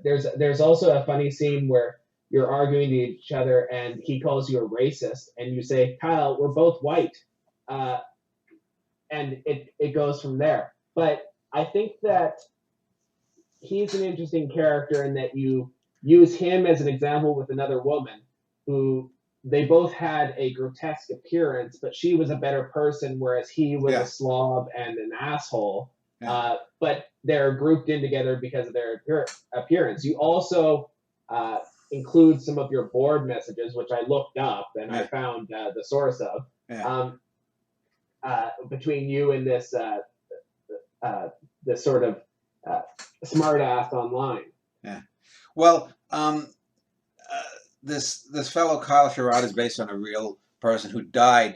there's also a funny scene where you're arguing to each other, and he calls you a racist, and you say, "Kyle, we're both white," uh, and it goes from there. But I think that he's an interesting character in that you use him as an example with another woman who they both had a grotesque appearance, but she was a better person, whereas he was a Yeah, slob and an asshole. yeah, But they're grouped in together because of their appearance. You also uh, include some of your board messages, which I looked up and I yeah, found the source of, yeah, um, between you and uh, this sort of uh, smart ass online. yeah. Well, this fellow Kyle Sherrod is based on a real person who died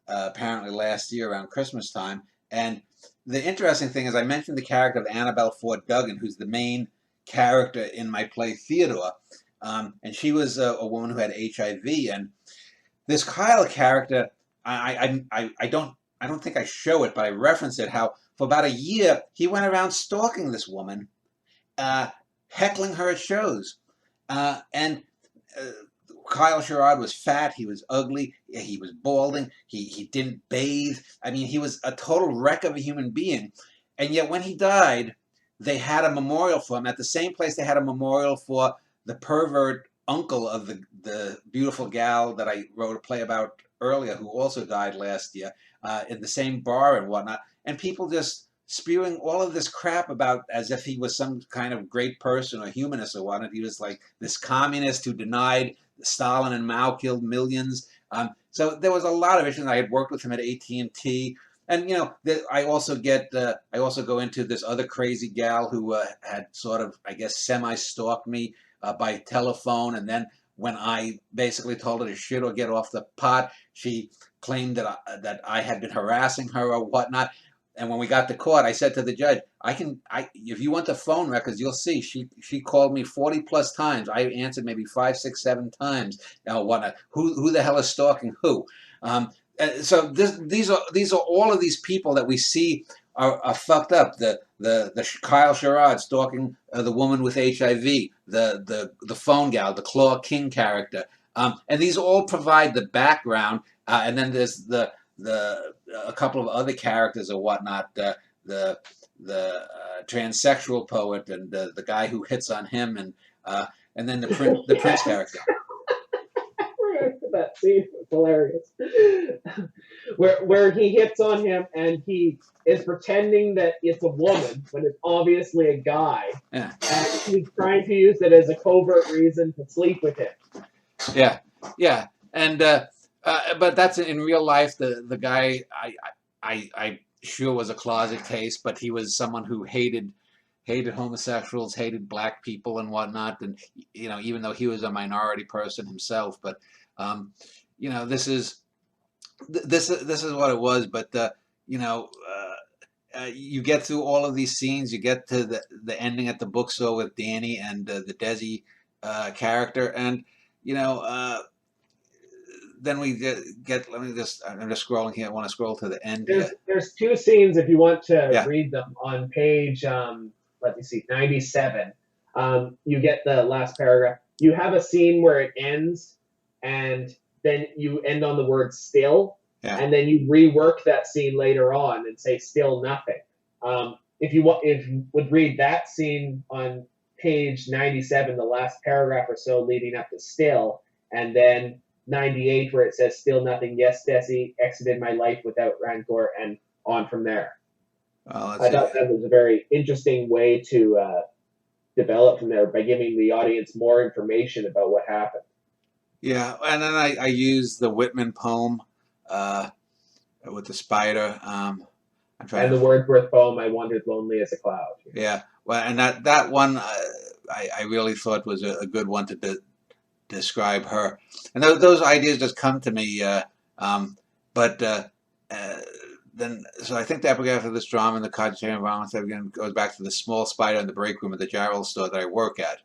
apparently last year around Christmas time. And the interesting thing is, I mentioned the character of Annabelle Ford Duggan, who's the main character in my play Theodore, and she was a woman who had HIV. And this Kyle character, I don't think I show it, but I reference it. How for about a year he went around stalking this woman, uh, heckling her at shows, and uh, Kyle Sherrod was fat. He was ugly. He was balding. He didn't bathe. I mean, he was a total wreck of a human being. And yet, when he died, they had a memorial for him at the same place they had a memorial for the pervert uncle of the beautiful gal that I wrote a play about earlier, who also died last year, in the same bar and whatnot. And people just spewing all of this crap about as if he was some kind of great person or humanist or whatnot. He was like this communist who denied Stalin and Mao killed millions. So there was a lot of issues. I had worked with him at AT&T. And you know, I also I also go into this other crazy gal who had sort of, I guess, semi-stalked me by telephone, and then when I basically told her to shit or get off the pot, she claimed that I had been harassing her or whatnot. And when we got to court, I said to the judge, if you want the phone records, you'll see she called me 40 plus times. I answered maybe 5, 6, 7 times. Now, what? Who the hell is stalking who? So these are all of these people that we see are fucked up. The Kyle Sherrod stalking the woman with HIV, the phone gal, the Claw King character, and these all provide the background. And then there's the a couple of other characters or whatnot. The transsexual poet and the guy who hits on him, and then the prince character. That scene was hilarious. Where he hits on him and he is pretending that it's a woman when it's obviously a guy, Yeah, and he's trying to use it as a covert reason to sleep with him. yeah, yeah. And but that's in real life. The guy I sure was a closet case, but he was someone who hated homosexuals, hated black people and whatnot. And you know, even though he was a minority person himself, but um, you know, this is what it was. But you know, you get through all of these scenes, you get to the ending at the bookstore with Danny and the Desi character, and you know. Then we get. Let me just. I'm just scrolling here. I want to scroll to the end here. There's two scenes if you want to Yeah, read them on page. Let me see, 97. You get the last paragraph. You have a scene where it ends, and then you end on the word "still," yeah. and then you rework that scene later on and say "still nothing." If you would read that scene on page 97, the last paragraph or so leading up to "still," and then 98 where it says "still nothing." Yes, Desi exited my life without rancor, and on from there. Well, let's I see. thought that was a very interesting way to develop from there by giving the audience more information about what happened. Yeah, and then I use the Whitman poem uh, with the spider. I'm trying And to. the Wordsworth poem, "I wandered lonely as a cloud." Yeah, well, and that one I really thought was a good one to describe her. And those ideas just come to me. Um, but uh, then, so I think the epigraph of this drama and the cogitating violence again goes back to the small spider in the break room at the Jarrell store that I work at.